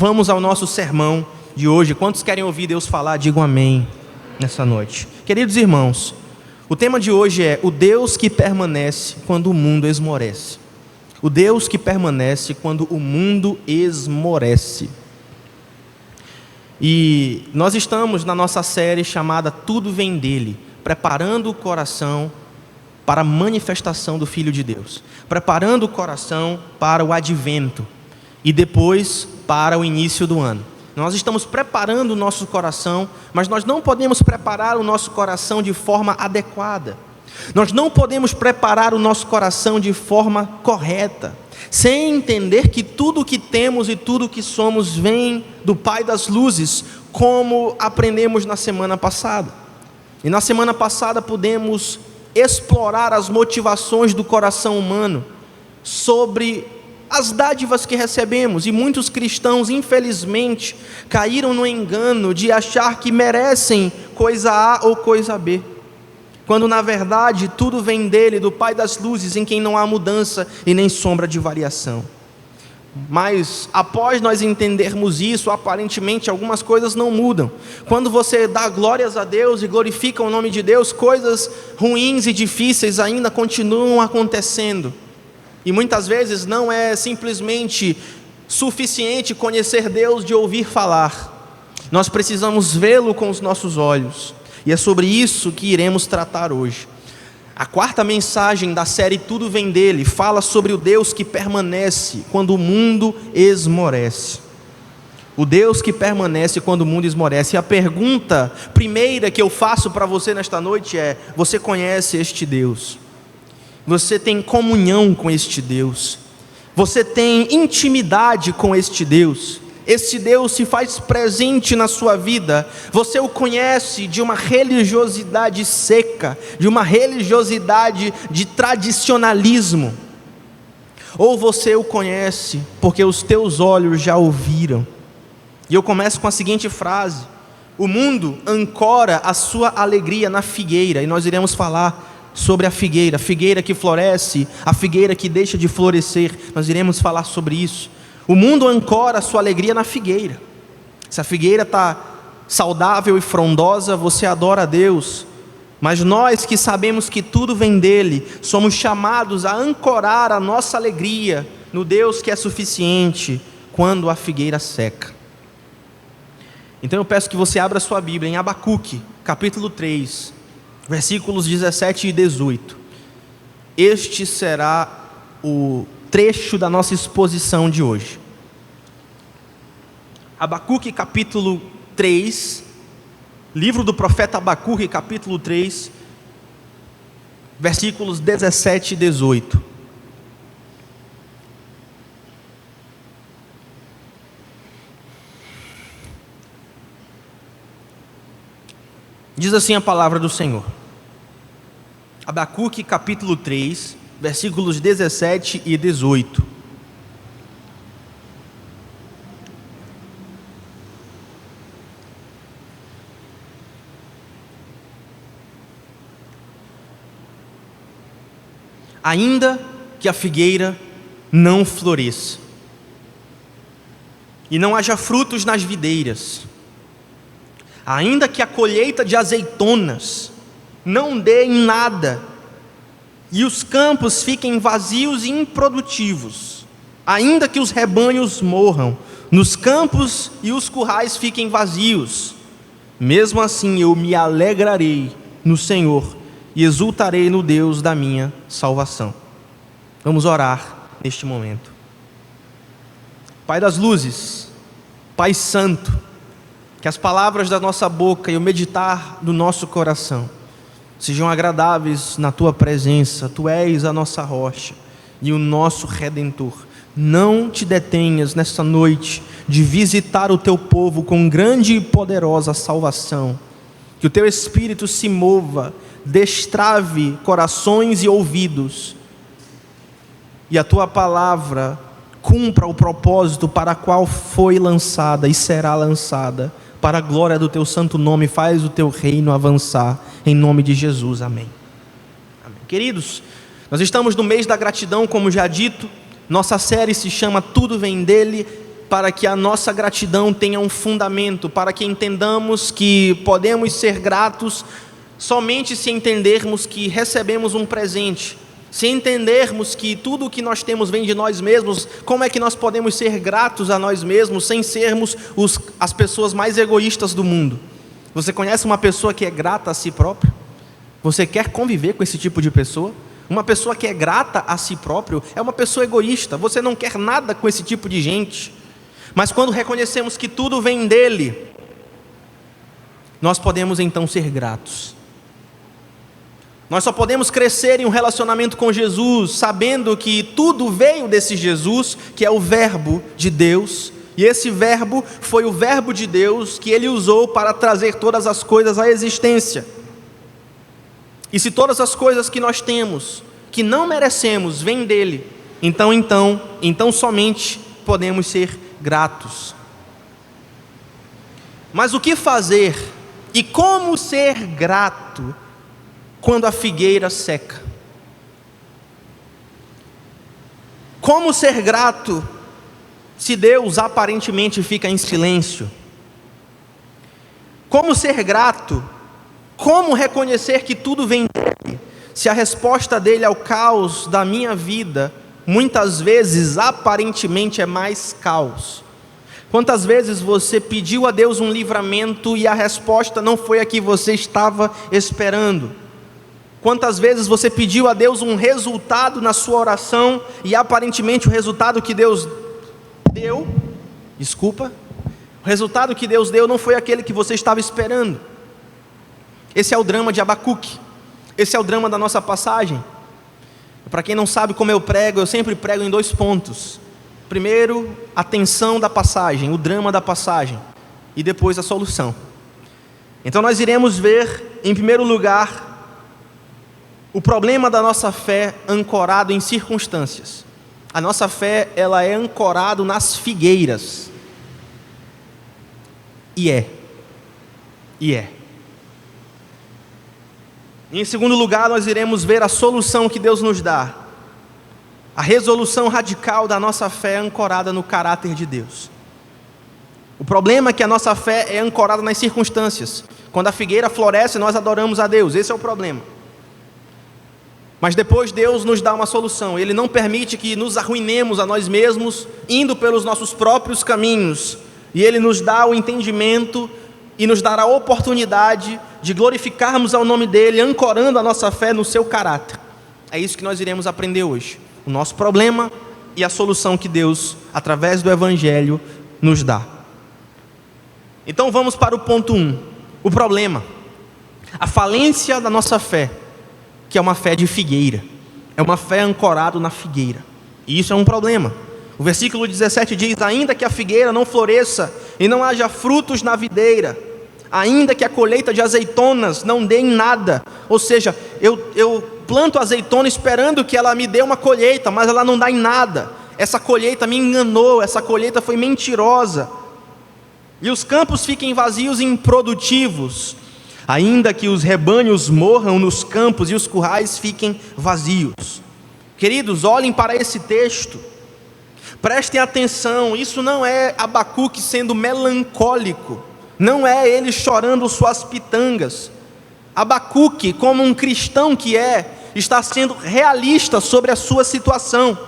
Vamos ao nosso sermão de hoje. Quantos querem ouvir Deus falar? Digam amém nessa noite. Queridos irmãos, o tema de hoje é o Deus que permanece quando o mundo esmorece. O Deus que permanece quando o mundo esmorece. E nós estamos na nossa série chamada Tudo Vem Dele, preparando o coração para a manifestação do Filho de Deus, preparando o coração para o advento e depois para o início do ano. Nós estamos preparando o nosso coração, mas nós não podemos preparar o nosso coração de forma adequada. Nós não podemos preparar o nosso coração de forma correta, sem entender que tudo o que temos e tudo o que somos vem do Pai das Luzes, como aprendemos na semana passada. E na semana passada pudemos explorar as motivações do coração humano sobre as dádivas que recebemos, e muitos cristãos, infelizmente, caíram no engano de achar que merecem coisa A ou coisa B, quando na verdade tudo vem dele, do Pai das Luzes, em quem não há mudança e nem sombra de variação. Mas após nós entendermos isso, aparentemente algumas coisas não mudam. Quando você dá glórias a Deus e glorifica o nome de Deus, coisas ruins e difíceis ainda continuam acontecendo. E muitas vezes não é simplesmente suficiente conhecer Deus de ouvir falar. Nós precisamos vê-lo com os nossos olhos. E é sobre isso que iremos tratar hoje. A quarta mensagem da série Tudo Vem Dele fala sobre o Deus que permanece quando o mundo esmorece. O Deus que permanece quando o mundo esmorece. E a pergunta primeira que eu faço para você nesta noite é: você conhece este Deus? Você tem comunhão com este Deus? Você tem intimidade com este Deus? Este Deus se faz presente na sua vida? Você o conhece de uma religiosidade seca, de uma religiosidade de tradicionalismo? Ou você o conhece porque os teus olhos já o viram? E eu começo com a seguinte frase: o mundo ancora a sua alegria na figueira. E nós iremos falar sobre a figueira que floresce, a figueira que deixa de florescer. Nós iremos falar sobre isso. O mundo ancora a sua alegria na figueira. Se a figueira está saudável e frondosa, você adora a Deus. Mas nós que sabemos que tudo vem dele, somos chamados a ancorar a nossa alegria no Deus que é suficiente quando a figueira seca. Então eu peço que você abra sua Bíblia em Abacuque, capítulo 3, versículos 17 e 18. Este será o trecho da nossa exposição de hoje. Abacuque capítulo 3, livro do profeta Abacuque capítulo 3, versículos 17 e 18. Diz assim a palavra do Senhor. Abacuque capítulo 3, versículos 17 e 18. Ainda que a figueira não floresça, e não haja frutos nas videiras, ainda que a colheita de azeitonas não dê em nada, e os campos fiquem vazios e improdutivos, ainda que os rebanhos morram nos campos e os currais fiquem vazios, mesmo assim eu me alegrarei no Senhor e exultarei no Deus da minha salvação. Vamos orar neste momento. Pai das luzes, Pai santo, que as palavras da nossa boca e o meditar do nosso coração sejam agradáveis na Tua presença. Tu és a nossa rocha e o nosso Redentor. Não te detenhas nesta noite de visitar o Teu povo com grande e poderosa salvação. Que o Teu Espírito se mova, destrave corações e ouvidos, e a Tua palavra cumpra o propósito para qual foi lançada e será lançada, para a glória do Teu santo nome. Faz o Teu reino avançar, em nome de Jesus, amém. Amém. Queridos, nós estamos no mês da gratidão, como já dito. Nossa série se chama Tudo Vem Dele, para que a nossa gratidão tenha um fundamento, para que entendamos que podemos ser gratos somente se entendermos que recebemos um presente. Se entendermos que tudo o que nós temos vem de nós mesmos, como é que nós podemos ser gratos a nós mesmos sem sermos as pessoas mais egoístas do mundo? Você conhece uma pessoa que é grata a si própria? Você quer conviver com esse tipo de pessoa? Uma pessoa que é grata a si próprio é uma pessoa egoísta. Você não quer nada com esse tipo de gente. Mas quando reconhecemos que tudo vem dele, nós podemos então ser gratos. Nós só podemos crescer em um relacionamento com Jesus, sabendo que tudo veio desse Jesus, que é o Verbo de Deus, e esse Verbo foi o Verbo de Deus que Ele usou para trazer todas as coisas à existência. E se todas as coisas que nós temos, que não merecemos, vêm dEle, então somente podemos ser gratos. Mas o que fazer e como ser grato quando a figueira seca? Como ser grato se Deus aparentemente fica em silêncio? Como ser grato? Como reconhecer que tudo vem dele, se a resposta dele ao caos da minha vida, muitas vezes aparentemente é mais caos? Quantas vezes você pediu a Deus um livramento e a resposta não foi a que você estava esperando? Quantas vezes você pediu a Deus um resultado na sua oração e aparentemente o resultado que Deus deu, o resultado que Deus deu não foi aquele que você estava esperando? Esse é o drama de Abacuque, esse é o drama da nossa passagem. Para quem não sabe como eu sempre prego em 2 pontos. Primeiro, a tensão da passagem, o drama da passagem, e depois a solução. Então nós iremos ver, em primeiro lugar, o problema da nossa fé ancorado em circunstâncias. A nossa fé, ela é ancorada nas figueiras. E é. E em segundo lugar, nós iremos ver a solução que Deus nos dá. A resolução radical da nossa fé ancorada no caráter de Deus. O problema é que a nossa fé é ancorada nas circunstâncias. Quando a figueira floresce, nós adoramos a Deus. Esse é o problema. Mas depois Deus nos dá uma solução. Ele não permite que nos arruinemos a nós mesmos, indo pelos nossos próprios caminhos. E Ele nos dá o entendimento e nos dará a oportunidade de glorificarmos ao nome dEle, ancorando a nossa fé no seu caráter. É isso que nós iremos aprender hoje. O nosso problema e a solução que Deus, através do Evangelho, nos dá. Então vamos para o ponto 1. O problema. A falência da nossa fé, que é uma fé de figueira. É uma fé ancorada na figueira. E isso é um problema. O versículo 17 diz: ainda que a figueira não floresça e não haja frutos na videira, ainda que a colheita de azeitonas não dê em nada. Ou seja, eu planto azeitona esperando que ela me dê uma colheita, mas ela não dá em nada. Essa colheita me enganou, essa colheita foi mentirosa. E os campos fiquem vazios e improdutivos. Ainda que os rebanhos morram nos campos e os currais fiquem vazios. Queridos, olhem para esse texto. Prestem atenção, isso não é Abacuque sendo melancólico. Não é ele chorando suas pitangas. Abacuque, como um cristão que está sendo realista sobre a sua situação.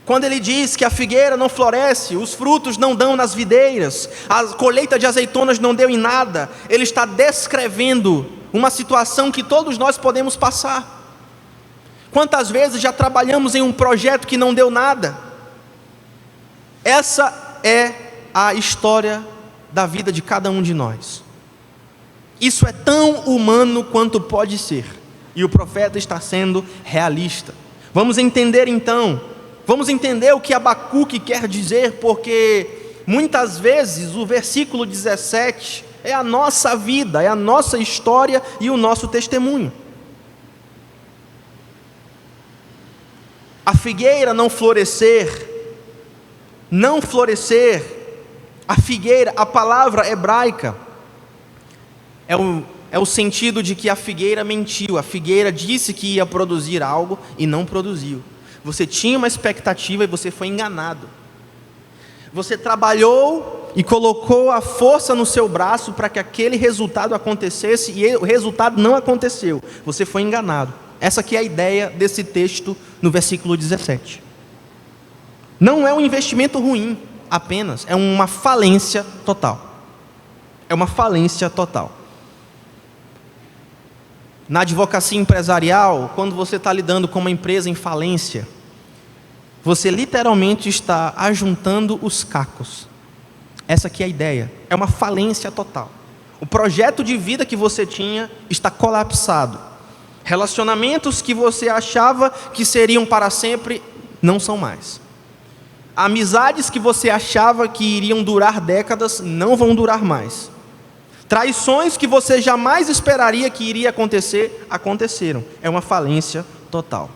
Quando ele diz que a figueira não floresce, os frutos não dão nas videiras, a colheita de azeitonas não deu em nada, ele está descrevendo uma situação que todos nós podemos passar. Quantas vezes já trabalhamos em um projeto que não deu nada? Essa é a história da vida de cada um de nós. Isso é tão humano quanto pode ser, e o profeta está sendo realista. Vamos entender então. Vamos entender o que Abacuque quer dizer, porque muitas vezes o versículo 17 é a nossa vida, é a nossa história e o nosso testemunho. A figueira não florescer, a figueira, a palavra hebraica, é o sentido de que a figueira mentiu, a figueira disse que ia produzir algo e não produziu. Você tinha uma expectativa e você foi enganado. Você trabalhou e colocou a força no seu braço para que aquele resultado acontecesse e o resultado não aconteceu. Você foi enganado. Essa aqui é a ideia desse texto no versículo 17. Não é um investimento ruim apenas, é uma falência total. É uma falência total. Na advocacia empresarial, quando você está lidando com uma empresa em falência, você literalmente está ajuntando os cacos. Essa aqui é a ideia. É uma falência total. O projeto de vida que você tinha está colapsado. Relacionamentos que você achava que seriam para sempre, não são mais. Amizades que você achava que iriam durar décadas, não vão durar mais. Traições que você jamais esperaria que iria acontecer, aconteceram. É uma falência total.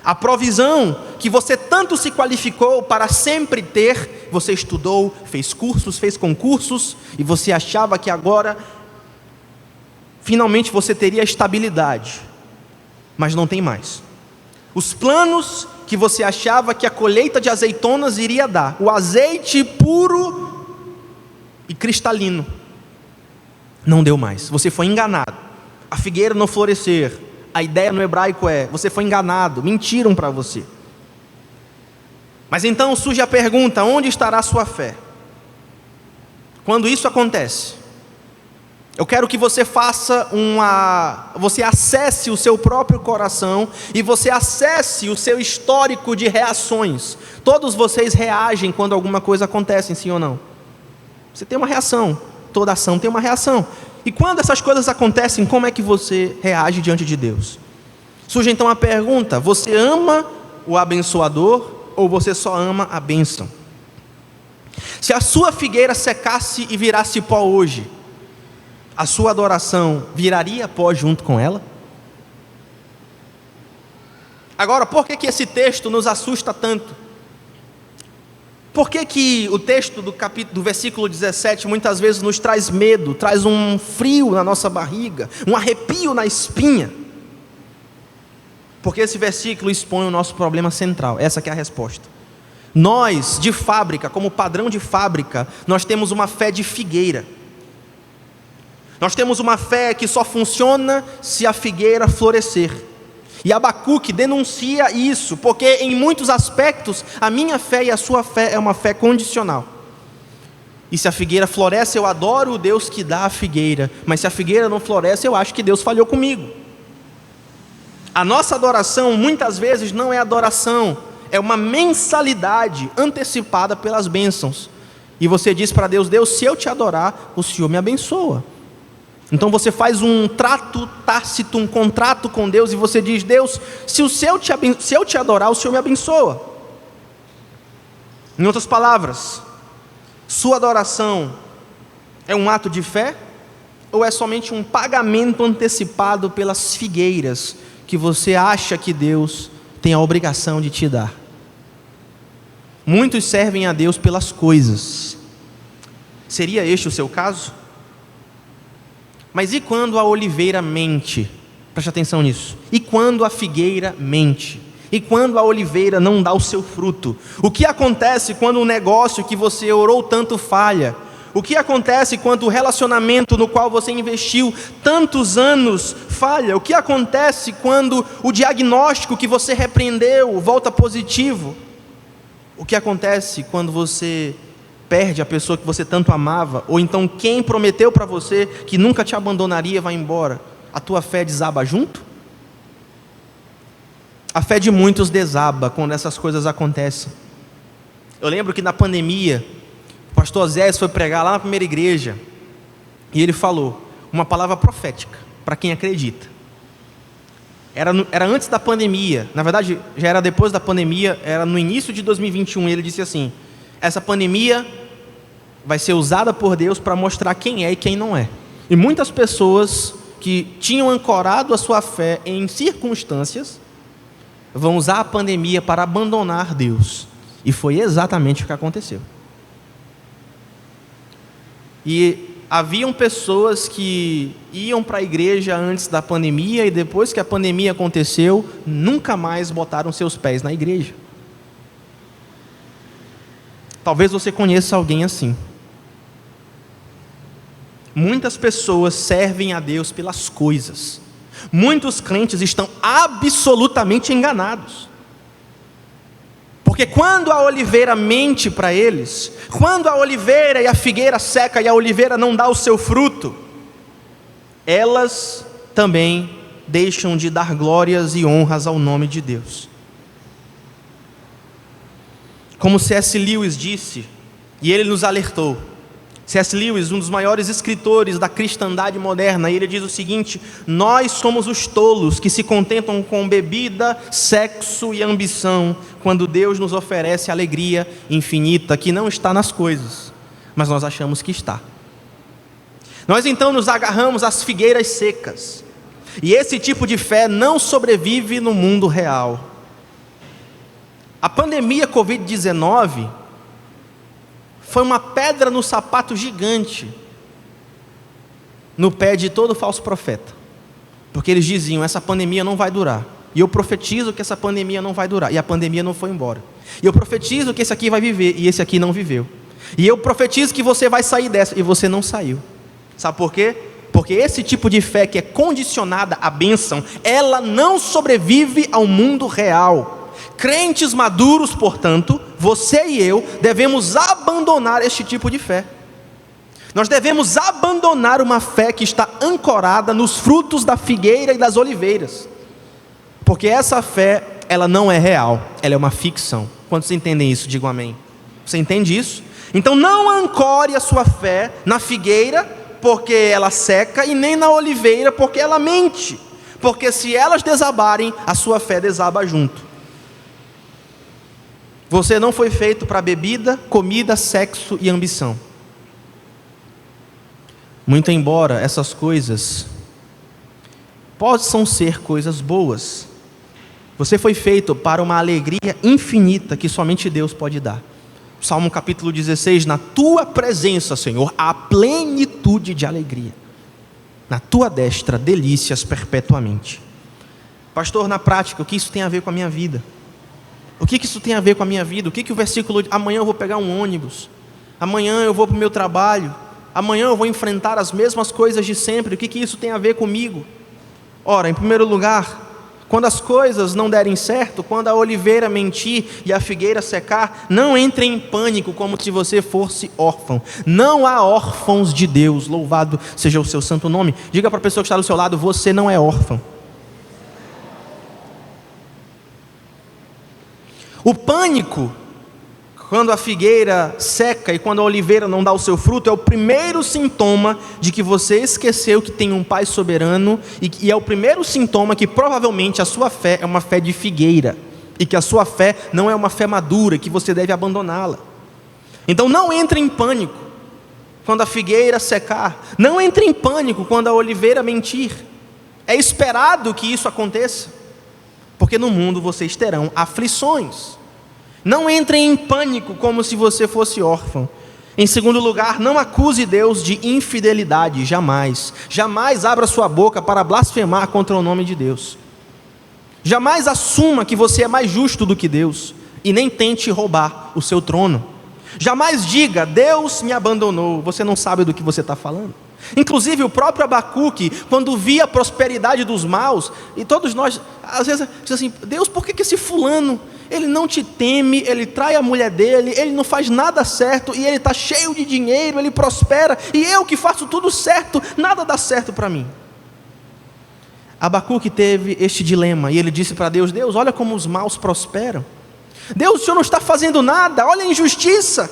A provisão que você tanto se qualificou para sempre ter, você estudou, fez cursos, fez concursos, e você achava que agora, finalmente você teria estabilidade, mas não tem mais. Os planos que você achava que a colheita de azeitonas iria dar, o azeite puro e cristalino, não deu mais, você foi enganado. A figueira não florescer, a ideia no hebraico é, você foi enganado, mentiram para você. Mas então surge a pergunta, onde estará a sua fé? Quando isso acontece, eu quero que você você acesse o seu próprio coração e você acesse o seu histórico de reações. Todos vocês reagem quando alguma coisa acontece, sim ou não? Você tem uma reação, toda ação tem uma reação. E quando essas coisas acontecem, como é que você reage diante de Deus? Surge então a pergunta, você ama o abençoador ou você só ama a bênção? Se a sua figueira secasse e virasse pó hoje, a sua adoração viraria pó junto com ela? Agora, por que esse texto nos assusta tanto? Por que o texto do versículo 17 muitas vezes nos traz medo, traz um frio na nossa barriga, um arrepio na espinha? Porque esse versículo expõe o nosso problema central, essa que é a resposta. Nós, de fábrica, como padrão de fábrica, nós temos uma fé de figueira. Nós temos uma fé que só funciona se a figueira florescer. E Abacuque denuncia isso, porque em muitos aspectos, a minha fé e a sua fé é uma fé condicional. E se a figueira floresce, eu adoro o Deus que dá a figueira, mas se a figueira não floresce, eu acho que Deus falhou comigo. A nossa adoração, muitas vezes, não é adoração, é uma mensalidade antecipada pelas bênçãos. E você diz para Deus, Deus, se eu te adorar, o Senhor me abençoa. Então você faz um trato tácito, um contrato com Deus, e você diz, Deus, se eu te adorar, o Senhor me abençoa. Em outras palavras, sua adoração é um ato de fé, ou é somente um pagamento antecipado pelas figueiras, que você acha que Deus tem a obrigação de te dar? Muitos servem a Deus pelas coisas. Seria este o seu caso? Mas e quando a oliveira mente? Preste atenção nisso. E quando a figueira mente? E quando a oliveira não dá o seu fruto? O que acontece quando o negócio que você orou tanto falha? O que acontece quando o relacionamento no qual você investiu tantos anos falha? O que acontece quando o diagnóstico que você repreendeu volta positivo? O que acontece quando você perde a pessoa que você tanto amava, ou então quem prometeu para você que nunca te abandonaria vai embora? A tua fé desaba junto? A fé de muitos desaba quando essas coisas acontecem. Eu lembro que na pandemia, o pastor Zé foi pregar lá na primeira igreja, e ele falou uma palavra profética, para quem acredita. Era antes da pandemia, na verdade já era depois da pandemia, era no início de 2021, e ele disse assim, essa pandemia vai ser usada por Deus para mostrar quem é e quem não é. E muitas pessoas que tinham ancorado a sua fé em circunstâncias, vão usar a pandemia para abandonar Deus. E foi exatamente o que aconteceu. E haviam pessoas que iam para a igreja antes da pandemia, e depois que a pandemia aconteceu, nunca mais botaram seus pés na igreja. Talvez você conheça alguém assim. Muitas pessoas servem a Deus pelas coisas. Muitos crentes estão absolutamente enganados. Porque quando a oliveira mente para eles, quando a oliveira e a figueira seca e a oliveira não dá o seu fruto, elas também deixam de dar glórias e honras ao nome de Deus. Como C.S. Lewis disse, e ele nos alertou, C.S. Lewis, um dos maiores escritores da cristandade moderna, ele diz o seguinte: nós somos os tolos que se contentam com bebida, sexo e ambição, quando Deus nos oferece alegria infinita, que não está nas coisas, mas nós achamos que está. Nós então nos agarramos às figueiras secas, e esse tipo de fé não sobrevive no mundo real. A pandemia Covid-19 foi uma pedra no sapato gigante no pé de todo falso profeta, porque eles diziam: essa pandemia não vai durar, e eu profetizo que essa pandemia não vai durar, e a pandemia não foi embora, e eu profetizo que esse aqui vai viver, e esse aqui não viveu, e eu profetizo que você vai sair dessa, e você não saiu. Sabe por quê? Porque esse tipo de fé que é condicionada à bênção, ela não sobrevive ao mundo real. Crentes maduros, portanto, você e eu devemos abandonar este tipo de fé. Nós devemos abandonar uma fé que está ancorada nos frutos da figueira e das oliveiras, porque essa fé, ela não é real, ela é uma ficção. Quantos entendem isso? Digam amém. Você entende isso? Então não ancore a sua fé na figueira, porque ela seca, e nem na oliveira, porque ela mente, porque se elas desabarem, a sua fé desaba junto. Você não foi feito para bebida, comida, sexo e ambição. Muito embora essas coisas possam ser coisas boas, você foi feito para uma alegria infinita que somente Deus pode dar. Salmo capítulo 16: na tua presença, Senhor, há plenitude de alegria, na tua destra delícias perpetuamente. Pastor, na prática, o que isso tem a ver com a minha vida? O que isso tem a ver com a minha vida? O que o versículo, amanhã eu vou pegar um ônibus, amanhã eu vou para o meu trabalho, amanhã eu vou enfrentar as mesmas coisas de sempre, o que isso tem a ver comigo? Ora, em primeiro lugar, quando as coisas não derem certo, quando a oliveira mentir e a figueira secar, não entre em pânico como se você fosse órfão. Não há órfãos de Deus, louvado seja o seu santo nome. Diga para a pessoa que está do seu lado: você não é órfão. O pânico, quando a figueira seca e quando a oliveira não dá o seu fruto, é o primeiro sintoma de que você esqueceu que tem um Pai soberano, e é o primeiro sintoma que provavelmente a sua fé é uma fé de figueira, e que a sua fé não é uma fé madura, que você deve abandoná-la. Então não entre em pânico quando a figueira secar, não entre em pânico quando a oliveira mentir. É esperado que isso aconteça, porque no mundo vocês terão aflições. Não entrem em pânico como se você fosse órfão. Em segundo lugar, não acuse Deus de infidelidade, jamais. Jamais abra sua boca para blasfemar contra o nome de Deus. Jamais assuma que você é mais justo do que Deus, e nem tente roubar o seu trono. Jamais diga: Deus me abandonou. Você não sabe do que você está falando. Inclusive o próprio Abacuque, quando via a prosperidade dos maus, e todos nós, às vezes, diz assim: Deus, por que esse fulano, ele não te teme, ele trai a mulher dele, ele não faz nada certo, e ele está cheio de dinheiro, ele prospera, e eu que faço tudo certo, nada dá certo para mim. Abacuque teve este dilema, e ele disse para Deus: Deus, olha como os maus prosperam. Deus, o Senhor não está fazendo nada, olha a injustiça.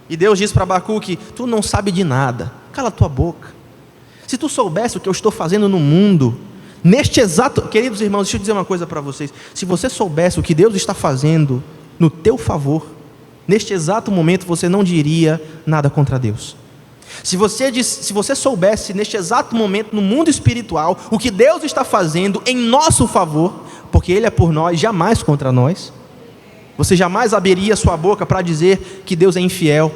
E Deus disse para Abacuque: tu não sabe de nada, cala a tua boca. Se tu soubesse o que eu estou fazendo no mundo, neste exato... Queridos irmãos, deixa eu dizer uma coisa para vocês. Se você soubesse o que Deus está fazendo no teu favor, neste exato momento você não diria nada contra Deus. Se você soubesse neste exato momento no mundo espiritual o que Deus está fazendo em nosso favor, porque Ele é por nós, jamais contra nós, você jamais abriria sua boca para dizer que Deus é infiel.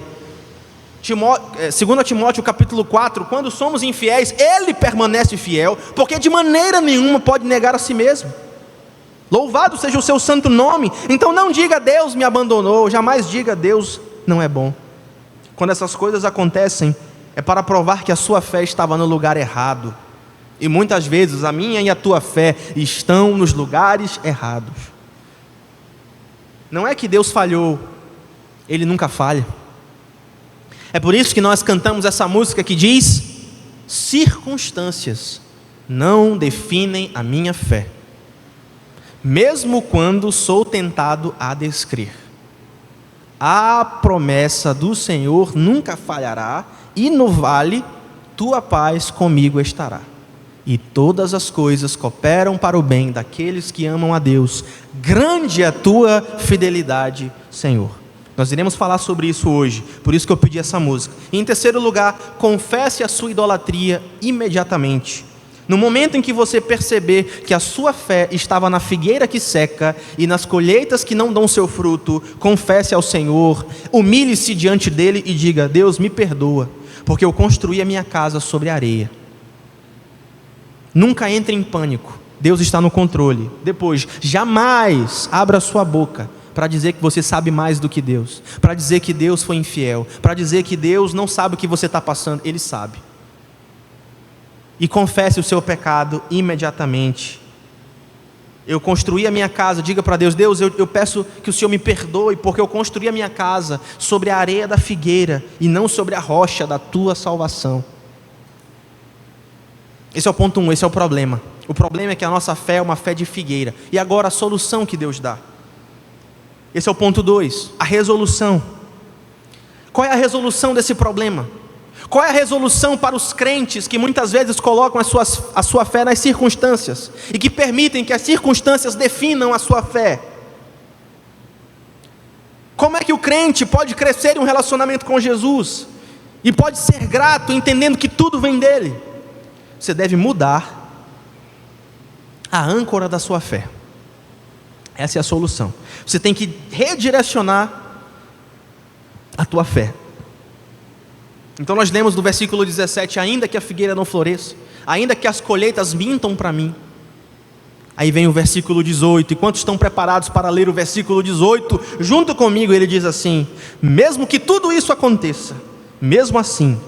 2 Timóteo capítulo 4, quando somos infiéis, Ele permanece fiel, porque de maneira nenhuma pode negar a si mesmo. Louvado seja o seu santo nome. Então não diga: Deus me abandonou, jamais diga: Deus não é bom. Quando essas coisas acontecem, é para provar que a sua fé estava no lugar errado. E muitas vezes a minha e a tua fé estão nos lugares errados. Não é que Deus falhou, Ele nunca falha. É por isso que nós cantamos essa música que diz: circunstâncias não definem a minha fé, mesmo quando sou tentado a descrer. A promessa do Senhor nunca falhará, e no vale tua paz comigo estará. E todas as coisas cooperam para o bem daqueles que amam a Deus. Grande é a tua fidelidade, Senhor. Nós iremos falar sobre isso hoje, por isso que eu pedi essa música. E em terceiro lugar, confesse a sua idolatria imediatamente. No momento em que você perceber que a sua fé estava na figueira que seca e nas colheitas que não dão seu fruto, confesse ao Senhor, humilhe-se diante dele e diga: Deus, me perdoa, porque eu construí a minha casa sobre areia. Nunca entre em pânico, Deus está no controle. Depois, jamais abra sua boca para dizer que você sabe mais do que Deus, para dizer que Deus foi infiel, para dizer que Deus não sabe o que você está passando. Ele sabe. E confesse o seu pecado imediatamente. Eu construí a minha casa, diga para Deus: Deus, eu peço que o Senhor me perdoe, porque eu construí a minha casa sobre a areia da figueira e não sobre a rocha da tua salvação. Esse é o ponto 1, esse é o problema. O problema é que a nossa fé é uma fé de figueira. E agora a solução que Deus dá. Esse é o ponto 2, a resolução. Qual é a resolução desse problema? Qual é a resolução para os crentes que muitas vezes colocam a sua fé nas circunstâncias e que permitem que as circunstâncias definam a sua fé? Como é que o crente pode crescer em um relacionamento com Jesus e pode ser grato entendendo que tudo vem dele? Você deve mudar a âncora da sua fé. Essa é a solução. Você tem que redirecionar a tua fé. Então nós lemos no versículo 17: ainda que a figueira não floresça, ainda que as colheitas mintam para mim. Aí vem o versículo 18, e quantos estão preparados para ler o versículo 18? Junto comigo ele diz assim: mesmo que tudo isso aconteça, mesmo assim,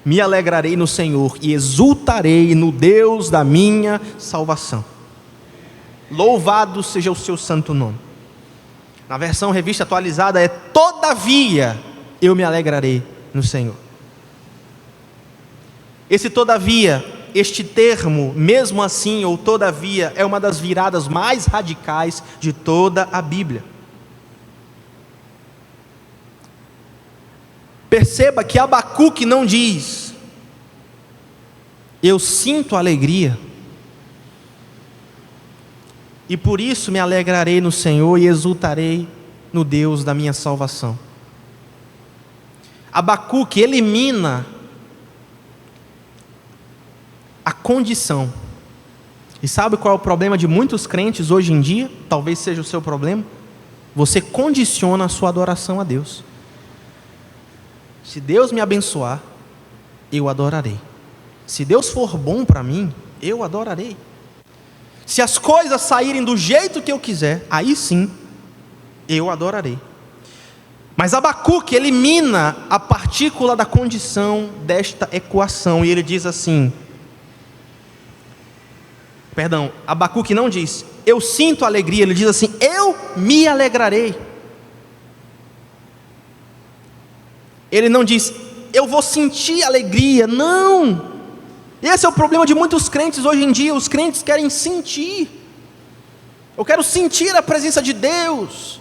me alegrarei no Senhor e exultarei no Deus da minha salvação. Louvado seja o seu santo nome. Na versão revista atualizada é: todavia eu me alegrarei no Senhor. Esse todavia, este termo, mesmo assim ou todavia, é uma das viradas mais radicais de toda a Bíblia. Perceba que Abacuque não diz: eu sinto alegria e por isso me alegrarei no Senhor e exultarei no Deus da minha salvação. Abacuque elimina a condição. E sabe qual é o problema de muitos crentes hoje em dia? Talvez seja o seu problema. Você condiciona a sua adoração a Deus. Se Deus me abençoar, eu adorarei. Se Deus for bom para mim, eu adorarei. Se as coisas saírem do jeito que eu quiser, aí sim, eu adorarei. Mas Abacuque elimina a partícula da condição desta equação, e ele diz assim, Abacuque não diz, eu sinto alegria, ele diz assim, eu me alegrarei. Ele não diz, eu vou sentir alegria, não. Esse é o problema de muitos crentes hoje em dia. Os crentes querem sentir. Eu quero sentir a presença de Deus.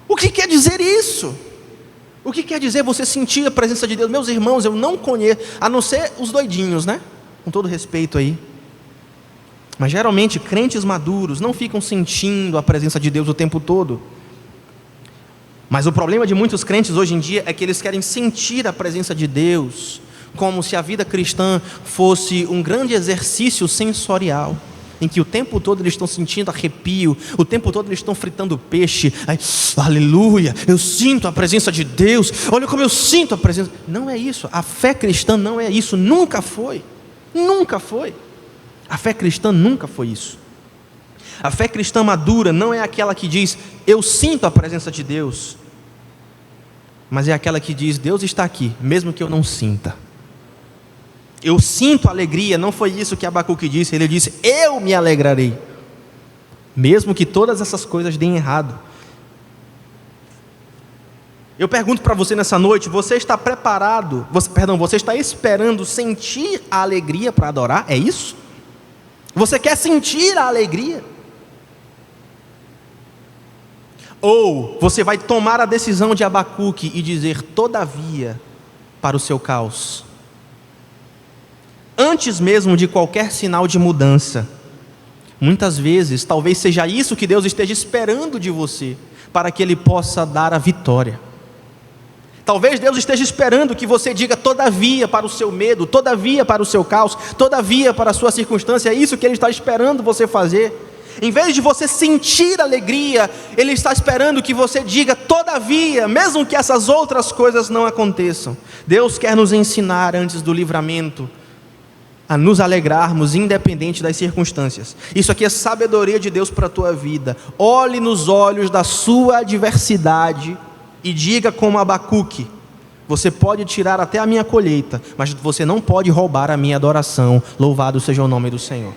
O que quer dizer isso? O que quer dizer você sentir a presença de Deus? Meus irmãos, eu não conheço, a não ser os doidinhos, né? Com todo respeito aí. Mas geralmente crentes maduros não ficam sentindo a presença de Deus o tempo todo. Mas o problema de muitos crentes hoje em dia é que eles querem sentir a presença de Deus, como se a vida cristã fosse um grande exercício sensorial, em que o tempo todo eles estão sentindo arrepio, o tempo todo eles estão fritando peixe. Aí, aleluia, eu sinto a presença de Deus, olha como eu sinto a presença. Não é isso, a fé cristã não é isso, nunca foi. Nunca foi. A fé cristã nunca foi isso. A fé cristã madura não é aquela que diz, eu sinto a presença de Deus. mas é aquela que diz: Deus está aqui, mesmo que eu não sinta. Eu sinto alegria. Não foi isso que Abacuque disse. Ele disse: eu me alegrarei, mesmo que todas essas coisas deem errado. Eu pergunto para você nessa noite: você está preparado? Você está esperando sentir a alegria para adorar? É isso? Você quer sentir a alegria? Ou você vai tomar a decisão de Abacuque e dizer todavia para o seu caos? Antes mesmo de qualquer sinal de mudança, muitas vezes, talvez seja isso que Deus esteja esperando de você, para que Ele possa dar a vitória. Talvez Deus esteja esperando que você diga todavia para o seu medo, todavia para o seu caos, todavia para a sua circunstância. É isso que Ele está esperando você fazer. Em vez de você sentir alegria, Ele está esperando que você diga todavia, mesmo que essas outras coisas não aconteçam. Deus quer nos ensinar antes do livramento a nos alegrarmos independente das circunstâncias. Isso aqui é sabedoria de Deus para a tua vida. Olhe nos olhos da sua adversidade e diga como Abacuque: você pode tirar até a minha colheita, mas você não pode roubar a minha adoração. Louvado seja o nome do Senhor.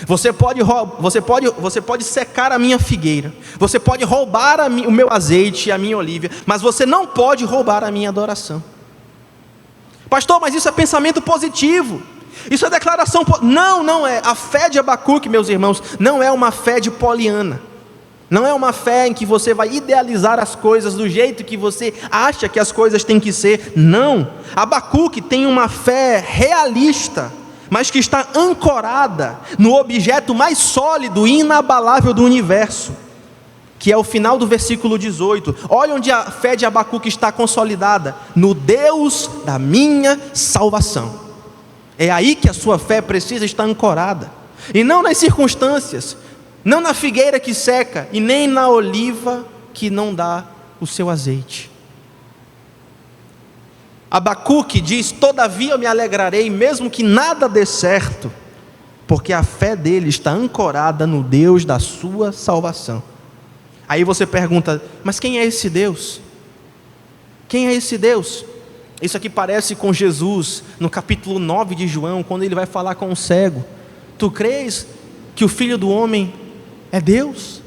Você pode secar a minha figueira, você pode roubar o meu azeite e a minha olívia, mas você não pode roubar a minha adoração. Pastor, mas isso é pensamento positivo, isso é declaração. Não é. A fé de Abacuque, meus irmãos, não é uma fé de Poliana. Não é uma fé em que você vai idealizar as coisas do jeito que você acha que as coisas têm que ser. Não. Abacuque tem uma fé realista, mas que está ancorada no objeto mais sólido e inabalável do universo, que é o final do versículo 18. Olha onde a fé de Abacuque está consolidada: no Deus da minha salvação. É aí que a sua fé precisa estar ancorada, e não nas circunstâncias, não na figueira que seca, e nem na oliva que não dá o seu azeite. Abacuque diz: todavia eu me alegrarei, mesmo que nada dê certo, porque a fé dele está ancorada no Deus da sua salvação. Aí você pergunta: mas quem é esse Deus? Quem é esse Deus? Isso aqui parece com Jesus, no capítulo 9 de João, quando ele vai falar com o cego: tu crês que o Filho do Homem é Deus?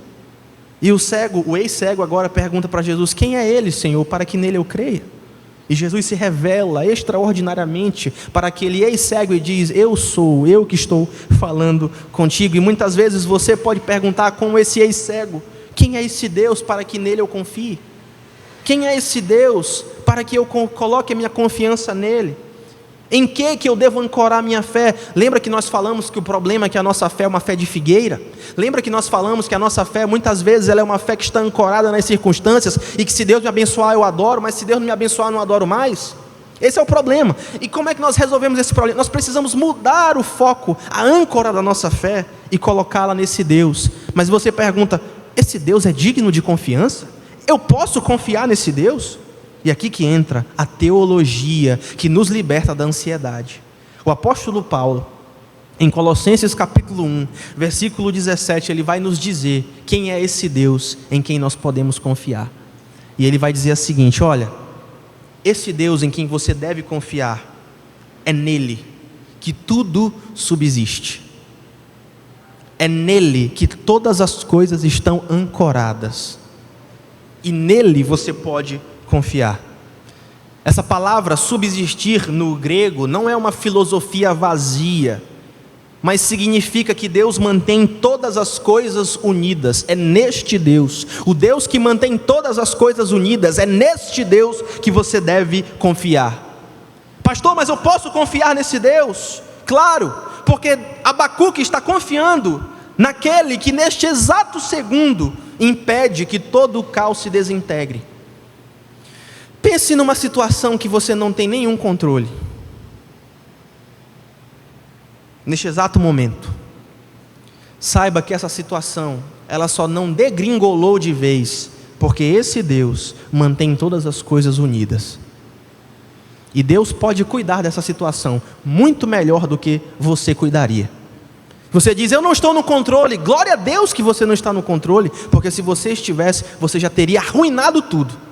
E o cego, o ex-cego agora pergunta para Jesus: quem é ele, Senhor, para que nele eu creia? E Jesus se revela extraordinariamente para aquele ex-cego e diz: eu sou, eu que estou falando contigo. E muitas vezes você pode perguntar, como esse ex-cego: quem é esse Deus para que nele eu confie? Quem é esse Deus para que eu coloque a minha confiança nele? Em que eu devo ancorar a minha fé? Lembra que nós falamos que o problema é que a nossa fé é uma fé de figueira? Lembra que nós falamos que a nossa fé, muitas vezes, ela é uma fé que está ancorada nas circunstâncias, e que se Deus me abençoar eu adoro, mas se Deus não me abençoar eu não adoro mais? Esse é o problema. E como é que nós resolvemos esse problema? Nós precisamos mudar o foco, a âncora da nossa fé, e colocá-la nesse Deus. Mas você pergunta: esse Deus é digno de confiança? Eu posso confiar nesse Deus? E aqui que entra a teologia que nos liberta da ansiedade. O apóstolo Paulo, em Colossenses capítulo 1, versículo 17, ele vai nos dizer quem é esse Deus em quem nós podemos confiar. E ele vai dizer o seguinte: olha, esse Deus em quem você deve confiar, é nele que tudo subsiste. É nele que todas as coisas estão ancoradas. E nele você pode confiar. Essa palavra subsistir no grego não é uma filosofia vazia, mas significa que Deus mantém todas as coisas unidas. É neste Deus, o Deus que mantém todas as coisas unidas, é neste Deus que você deve confiar. Pastor, mas eu posso confiar nesse Deus? Claro, porque Abacuque está confiando naquele que neste exato segundo impede que todo o caos se desintegre. Pense numa situação que você não tem nenhum controle. Neste exato momento, saiba que essa situação, ela só não degringolou de vez, porque esse Deus mantém todas as coisas unidas. E Deus pode cuidar dessa situação muito melhor do que você cuidaria. Você diz: eu não estou no controle. Glória a Deus que você não está no controle, porque se você estivesse, você já teria arruinado tudo.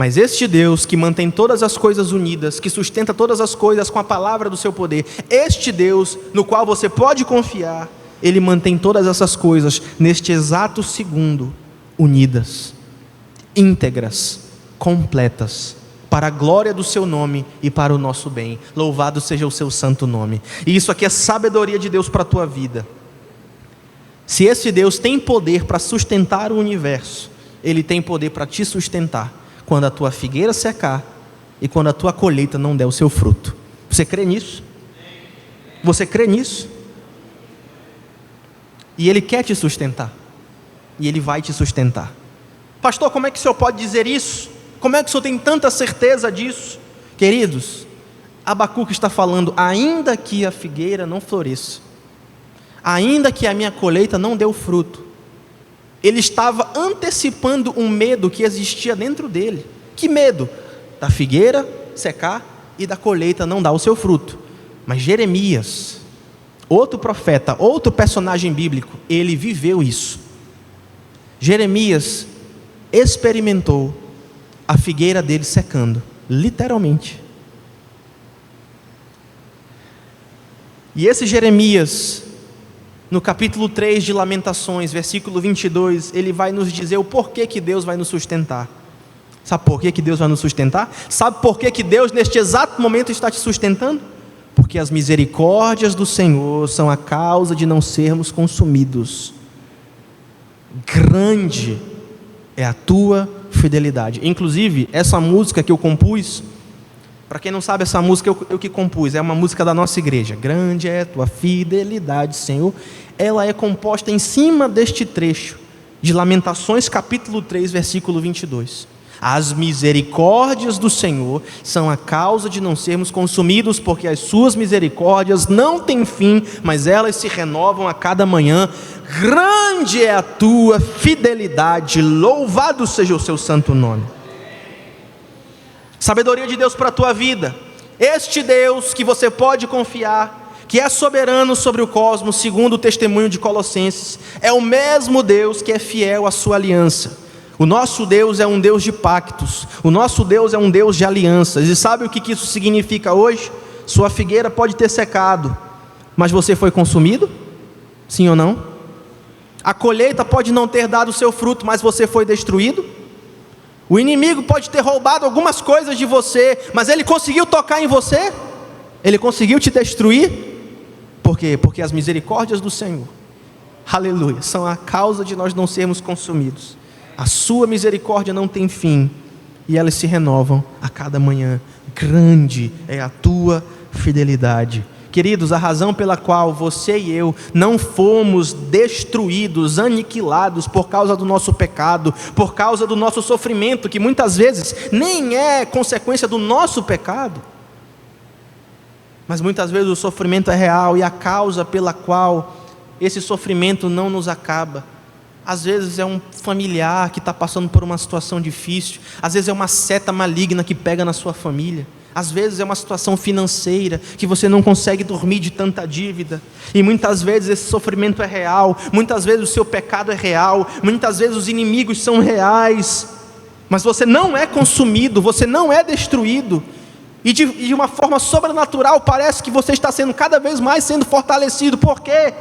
Mas este Deus que mantém todas as coisas unidas, que sustenta todas as coisas com a palavra do seu poder, este Deus no qual você pode confiar, Ele mantém todas essas coisas neste exato segundo, unidas, íntegras, completas, para a glória do seu nome e para o nosso bem. Louvado seja o seu santo nome. E isso aqui é sabedoria de Deus para a tua vida. Se esse Deus tem poder para sustentar o universo, Ele tem poder para te sustentar quando a tua figueira secar e quando a tua colheita não der o seu fruto. Você crê nisso? Você crê nisso? E Ele quer te sustentar. E Ele vai te sustentar. Pastor, como é que o senhor pode dizer isso? Como é que o senhor tem tanta certeza disso? Queridos, Abacuque está falando: ainda que a figueira não floresça, ainda que a minha colheita não dê o fruto, ele estava antecipando um medo que existia dentro dele. Que medo? Da figueira secar e da colheita não dar o seu fruto. Mas Jeremias, outro profeta, outro personagem bíblico, ele viveu isso. Jeremias experimentou a figueira dele secando, literalmente. E esse Jeremias, no capítulo 3 de Lamentações, versículo 22, ele vai nos dizer o porquê que Deus vai nos sustentar. Sabe por que Deus vai nos sustentar? Sabe por que Deus neste exato momento está te sustentando? Porque as misericórdias do Senhor são a causa de não sermos consumidos. Grande é a tua fidelidade. Inclusive, essa música que eu compus, para quem não sabe, essa música eu que compus, é uma música da nossa igreja. Grande é a tua fidelidade, Senhor. Ela é composta em cima deste trecho de Lamentações, capítulo 3, versículo 22. As misericórdias do Senhor são a causa de não sermos consumidos, porque as suas misericórdias não têm fim, mas elas se renovam a cada manhã. Grande é a tua fidelidade, louvado seja o seu santo nome. Sabedoria de Deus para a tua vida. Este Deus que você pode confiar, que é soberano sobre o cosmos, segundo o testemunho de Colossenses, é o mesmo Deus que é fiel à sua aliança. O nosso Deus é um Deus de pactos, o nosso Deus é um Deus de alianças. E sabe o que isso significa hoje? Sua figueira pode ter secado, mas você foi consumido? Sim ou não? A colheita pode não ter dado o seu fruto, mas você foi destruído? O inimigo pode ter roubado algumas coisas de você, mas ele conseguiu tocar em você? Ele conseguiu te destruir? Por quê? Porque as misericórdias do Senhor, aleluia, são a causa de nós não sermos consumidos. A sua misericórdia não tem fim, e elas se renovam a cada manhã. Grande é a tua fidelidade. Queridos, a razão pela qual você e eu não fomos destruídos, aniquilados por causa do nosso pecado, por causa do nosso sofrimento, que muitas vezes nem é consequência do nosso pecado, mas muitas vezes o sofrimento é real, e a causa pela qual esse sofrimento não nos acaba, às vezes é um familiar que está passando por uma situação difícil, às vezes é uma seta maligna que pega na sua família, às vezes é uma situação financeira, que você não consegue dormir de tanta dívida, e muitas vezes esse sofrimento é real, muitas vezes o seu pecado é real, muitas vezes os inimigos são reais, mas você não é consumido, você não é destruído, e de uma forma sobrenatural parece que você está sendo cada vez mais sendo fortalecido. Por quê?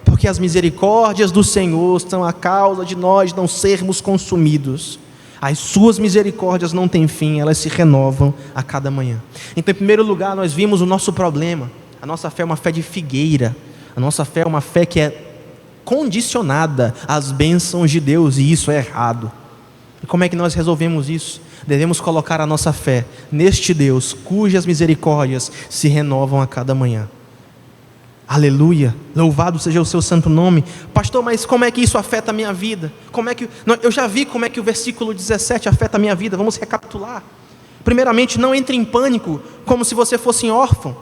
Porque as misericórdias do Senhor são a causa de nós não sermos consumidos. As suas misericórdias não têm fim, elas se renovam a cada manhã. Então, em primeiro lugar, nós vimos o nosso problema. A nossa fé é uma fé de figueira. A nossa fé é uma fé que é condicionada às bênçãos de Deus, e isso é errado. E como é que nós resolvemos isso? Devemos colocar a nossa fé neste Deus, cujas misericórdias se renovam a cada manhã. Aleluia, louvado seja o seu santo nome. Pastor, mas como é que isso afeta a minha vida? Eu já vi como é que o versículo 17 afeta a minha vida. Vamos recapitular. Primeiramente, não entre em pânico como se você fosse órfão.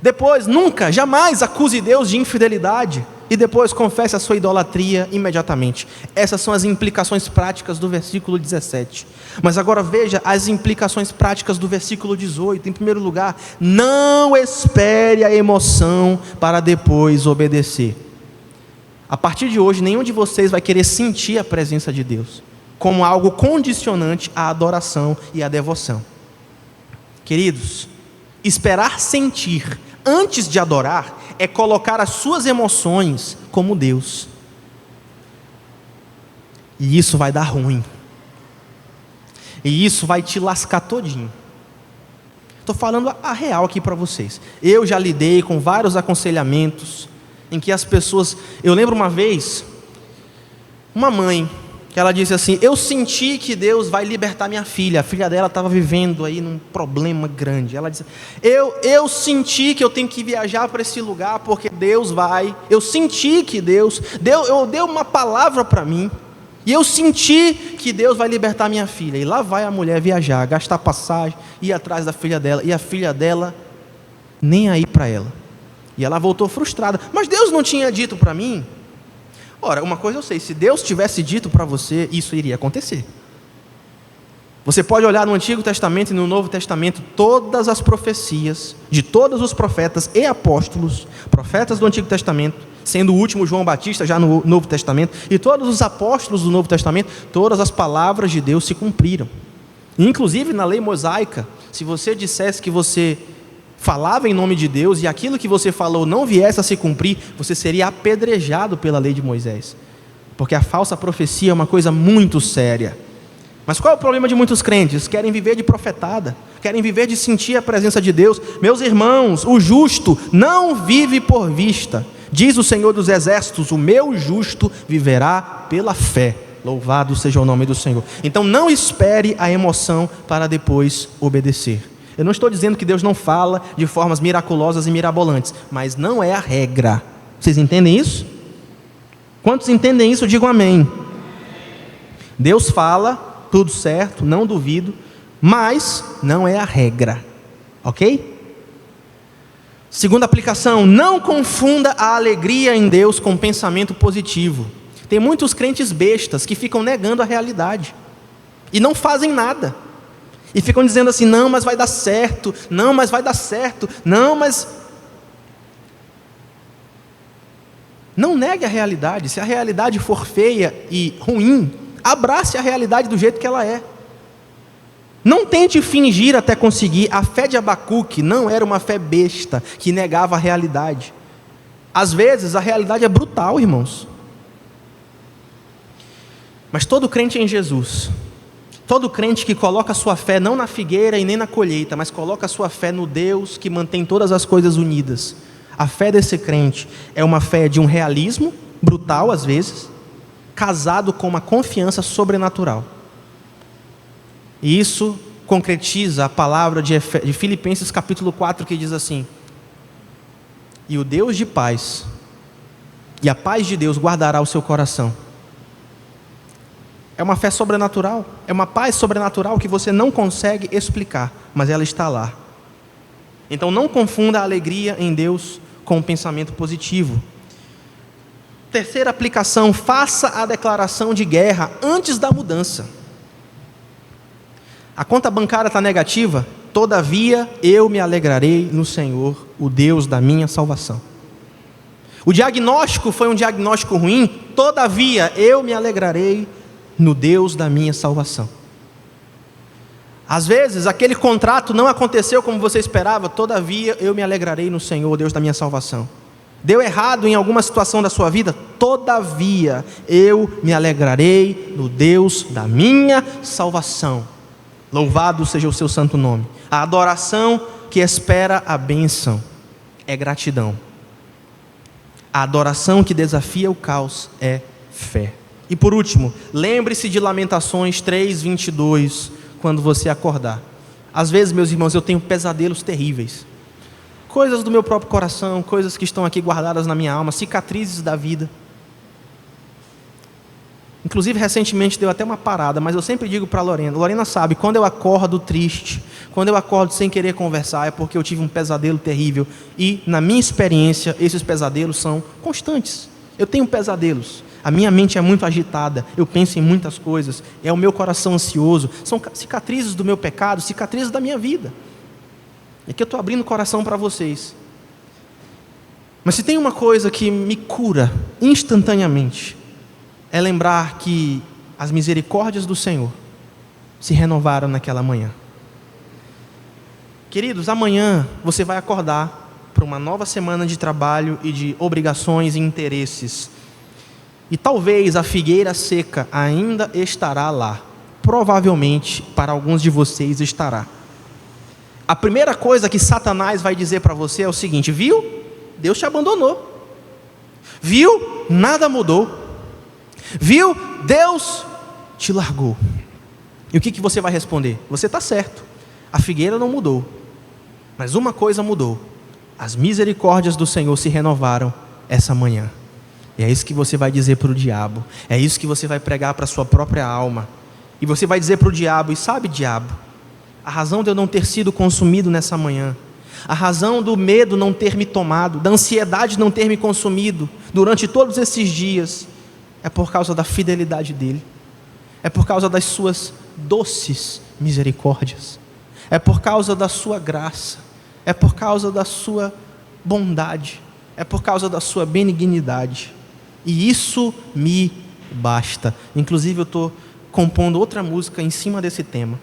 Depois, nunca, jamais acuse Deus de infidelidade. E depois confesse a sua idolatria imediatamente. Essas são as implicações práticas do versículo 17. Mas agora veja as implicações práticas do versículo 18. Em primeiro lugar, não espere a emoção para depois obedecer. A partir de hoje, nenhum de vocês vai querer sentir a presença de Deus. como algo condicionante à adoração e à devoção. Queridos, esperar sentir antes de adorar é colocar as suas emoções como Deus. E isso vai dar ruim. E isso vai te lascar todinho. Estou falando a real aqui para vocês. Eu já lidei com vários aconselhamentos em que as pessoas... Eu lembro uma vez, uma mãe, que ela disse assim: eu senti que Deus vai libertar minha filha. A filha dela estava vivendo aí num problema grande. Ela disse: eu senti que eu tenho que viajar para esse lugar porque Deus vai. Eu senti que Deus deu uma palavra para mim. E eu senti que Deus vai libertar minha filha. E lá vai a mulher viajar, gastar passagem, ir atrás da filha dela. E a filha dela, nem aí para ela. E ela voltou frustrada. Mas Deus não tinha dito para mim? Ora, uma coisa eu sei, se Deus tivesse dito para você, isso iria acontecer. Você pode olhar no Antigo Testamento e no Novo Testamento, todas as profecias de todos os profetas e apóstolos, profetas do Antigo Testamento, sendo o último João Batista já no Novo Testamento, e todos os apóstolos do Novo Testamento, todas as palavras de Deus se cumpriram. Inclusive na lei mosaica, se você dissesse que você falava em nome de Deus e aquilo que você falou não viesse a se cumprir, você seria apedrejado pela lei de Moisés, porque a falsa profecia é uma coisa muito séria. Mas qual é o problema de muitos crentes? Querem viver de profetada, querem viver de sentir a presença de Deus. Meus irmãos, o justo não vive por vista. Diz o Senhor dos Exércitos: o meu justo viverá pela fé. Louvado seja o nome do Senhor. Então não espere a emoção para depois obedecer. Eu não estou dizendo que Deus não fala de formas miraculosas e mirabolantes, mas não é a regra. Vocês entendem isso? Quantos entendem isso, digam amém. Deus fala, tudo certo, não duvido, mas não é a regra, ok? Segunda aplicação: não confunda a alegria em Deus com pensamento positivo. Tem muitos crentes bestas que ficam negando a realidade e não fazem nada, e ficam dizendo assim: não, mas vai dar certo, não, mas vai dar certo, não, mas... Não negue a realidade. Se a realidade for feia e ruim, abrace a realidade do jeito que ela é. Não tente fingir até conseguir. A fé de Abacuque não era uma fé besta que negava a realidade. Às vezes a realidade é brutal, irmãos. Mas todo crente em Jesus, todo crente que coloca a sua fé não na figueira e nem na colheita, mas coloca a sua fé no Deus que mantém todas as coisas unidas, a fé desse crente é uma fé de um realismo brutal às vezes, casado com uma confiança sobrenatural. E isso concretiza a palavra de Filipenses capítulo 4, que diz assim: e o Deus de paz, e a paz de Deus guardará o seu coração. É uma fé sobrenatural, é uma paz sobrenatural que você não consegue explicar, mas ela está lá. Então não confunda a alegria em Deus com o pensamento positivo. Terceira aplicação: faça a declaração de guerra antes da mudança. A conta bancária está negativa, todavia eu me alegrarei no Senhor, o Deus da minha salvação. O diagnóstico foi um diagnóstico ruim, todavia eu me alegrarei no Deus da minha salvação. Às vezes aquele contrato não aconteceu como você esperava, todavia eu me alegrarei no Senhor, Deus da minha salvação. Deu errado em alguma situação da sua vida, todavia eu me alegrarei no Deus da minha salvação. Louvado seja o seu santo nome. A adoração que espera a bênção é gratidão. A adoração que desafia o caos é fé. E por último, lembre-se de Lamentações 3:22, quando você acordar. Às vezes, meus irmãos, eu tenho pesadelos terríveis. Coisas do meu próprio coração, coisas que estão aqui guardadas na minha alma, cicatrizes da vida. Inclusive, recentemente deu até uma parada, mas eu sempre digo para a Lorena. Lorena sabe, quando eu acordo triste, quando eu acordo sem querer conversar, é porque eu tive um pesadelo terrível. E, na minha experiência, esses pesadelos são constantes. Eu tenho pesadelos. A minha mente é muito agitada, eu penso em muitas coisas, é o meu coração ansioso, são cicatrizes do meu pecado, cicatrizes da minha vida. E aqui eu estou abrindo o coração para vocês. Mas se tem uma coisa que me cura instantaneamente, é lembrar que as misericórdias do Senhor se renovaram naquela manhã. Queridos, amanhã você vai acordar para uma nova semana de trabalho e de obrigações e interesses. E talvez a figueira seca ainda estará lá. Provavelmente para alguns de vocês estará. A primeira coisa que Satanás vai dizer para você é o seguinte: viu? Deus te abandonou. Viu? Nada mudou. Viu? Deus te largou. E o que você vai responder? Você está certo. A figueira não mudou. Mas uma coisa mudou. As misericórdias do Senhor se renovaram essa manhã. E é isso que você vai dizer para o diabo. É isso que você vai pregar para a sua própria alma. E você vai dizer para o diabo: e sabe, diabo, a razão de eu não ter sido consumido nessa manhã, a razão do medo não ter me tomado, da ansiedade não ter me consumido durante todos esses dias, é por causa da fidelidade dele. É por causa das suas doces misericórdias. É por causa da sua graça. É por causa da sua bondade. É por causa da sua benignidade. E isso me basta. Inclusive eu estou compondo outra música em cima desse tema.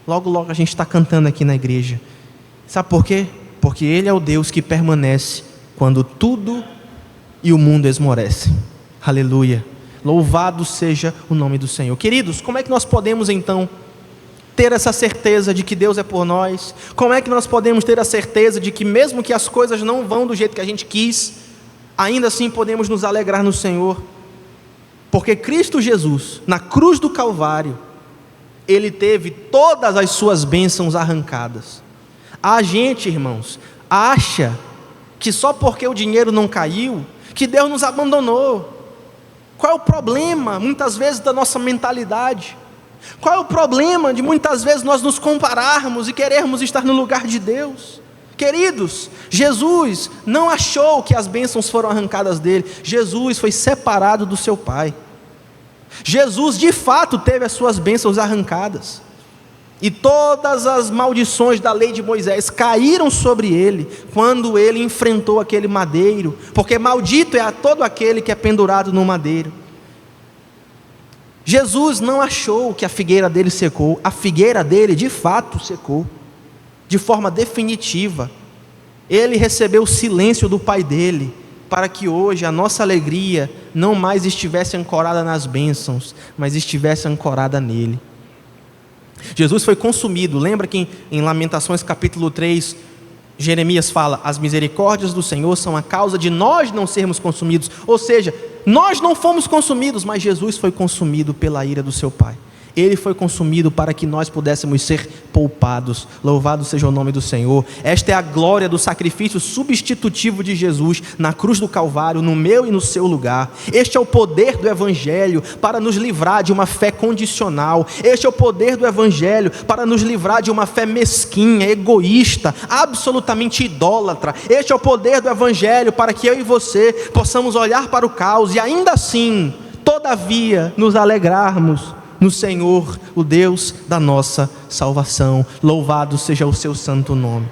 Logo, logo a gente está cantando aqui na igreja. Sabe por quê? Porque Ele é o Deus que permanece quando tudo e o mundo esmorece. Aleluia. Louvado seja o nome do Senhor. Queridos, como é que nós podemos então ter essa certeza de que Deus é por nós? Como é que nós podemos ter a certeza de que mesmo que as coisas não vão do jeito que a gente quis, ainda assim podemos nos alegrar no Senhor? Porque Cristo Jesus, na cruz do Calvário, Ele teve todas as suas bênçãos arrancadas. A gente, irmãos, acha que só porque o dinheiro não caiu, que Deus nos abandonou. Qual é o problema, muitas vezes, da nossa mentalidade? Qual é o problema de muitas vezes nós nos compararmos e querermos estar no lugar de Deus? Queridos, Jesus não achou que as bênçãos foram arrancadas dele. Jesus foi separado do seu Pai. Jesus de fato teve as suas bênçãos arrancadas. E todas as maldições da lei de Moisés caíram sobre ele quando ele enfrentou aquele madeiro. Porque maldito é todo aquele que é pendurado no madeiro. Jesus não achou que a figueira dele secou. A figueira dele de fato secou, de forma definitiva. Ele recebeu o silêncio do Pai dele, para que hoje a nossa alegria não mais estivesse ancorada nas bênçãos, mas estivesse ancorada nele. Jesus foi consumido. Lembra que em Lamentações capítulo 3, Jeremias fala: as misericórdias do Senhor são a causa de nós não sermos consumidos. Ou seja, nós não fomos consumidos, mas Jesus foi consumido pela ira do seu Pai. Ele foi consumido para que nós pudéssemos ser poupados. Louvado seja o nome do Senhor. Esta é a glória do sacrifício substitutivo de Jesus na cruz do Calvário, no meu e no seu lugar. Este é o poder do Evangelho para nos livrar de uma fé condicional. Este é o poder do Evangelho para nos livrar de uma fé mesquinha, egoísta, absolutamente idólatra. Este é o poder do Evangelho para que eu e você possamos olhar para o caos e ainda assim, todavia, nos alegrarmos no Senhor, o Deus da nossa salvação. Louvado seja o seu santo nome.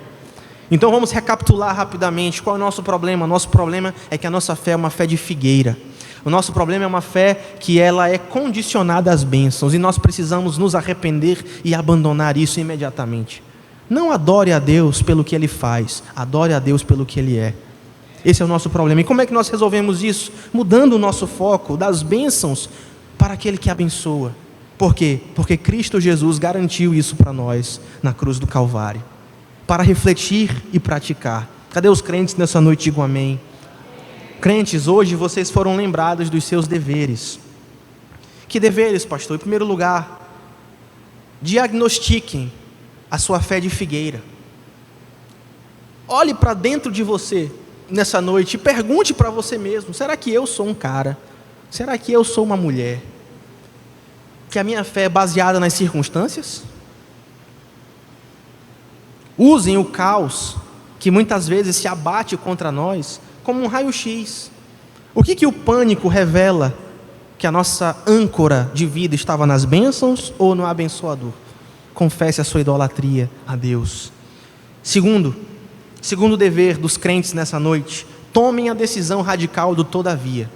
Então vamos recapitular rapidamente. Qual é o nosso problema? O nosso problema é que a nossa fé é uma fé de figueira. O nosso problema é uma fé que ela é condicionada às bênçãos, e nós precisamos nos arrepender e abandonar isso imediatamente. Não adore a Deus pelo que Ele faz, adore a Deus pelo que Ele é. Esse é o nosso problema. E como é que nós resolvemos isso? Mudando o nosso foco das bênçãos para aquele que abençoa. Por quê? Porque Cristo Jesus garantiu isso para nós na cruz do Calvário, para refletir e praticar. Cadê os crentes nessa noite? Digam amém. Crentes, hoje vocês foram lembrados dos seus deveres. Que deveres, pastor? Em primeiro lugar, diagnostiquem a sua fé de figueira. Olhe para dentro de você nessa noite e pergunte para você mesmo: será que eu sou um cara? Será que eu sou uma mulher? Que a minha fé é baseada nas circunstâncias? Usem o caos que muitas vezes se abate contra nós como um raio-x. O que o pânico revela? Que a nossa âncora de vida estava nas bênçãos ou no abençoador? Confesse a sua idolatria a Deus. Segundo dever dos crentes nessa noite: tomem a decisão radical do todavia.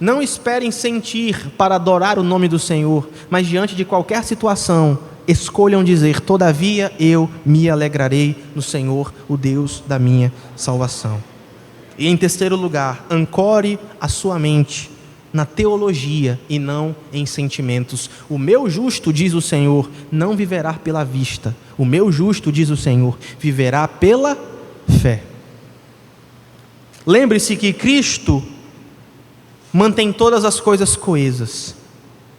Não esperem sentir para adorar o nome do Senhor, mas diante de qualquer situação, escolham dizer: todavia eu me alegrarei no Senhor, o Deus da minha salvação. E em terceiro lugar, ancore a sua mente na teologia e não em sentimentos. O meu justo, diz o Senhor, não viverá pela vista. O meu justo, diz o Senhor, viverá pela fé. Lembre-se que Cristo mantém todas as coisas coesas,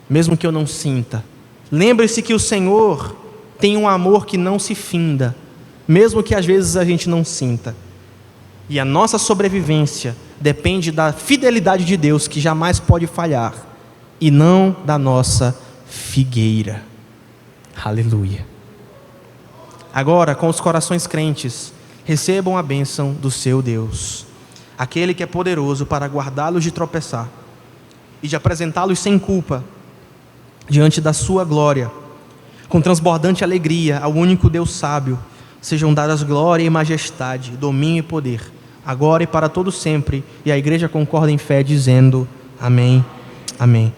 mesmo que eu não sinta. Lembre-se que o Senhor tem um amor que não se finda, mesmo que às vezes a gente não sinta. E a nossa sobrevivência depende da fidelidade de Deus, que jamais pode falhar, e não da nossa figueira. Aleluia. Agora, com os corações crentes, recebam a bênção do seu Deus, aquele que é poderoso para guardá-los de tropeçar e de apresentá-los sem culpa diante da sua glória, com transbordante alegria ao único Deus sábio. Sejam dadas glória e majestade, domínio e poder, agora e para todo sempre. E a igreja concorda em fé, dizendo: amém, amém.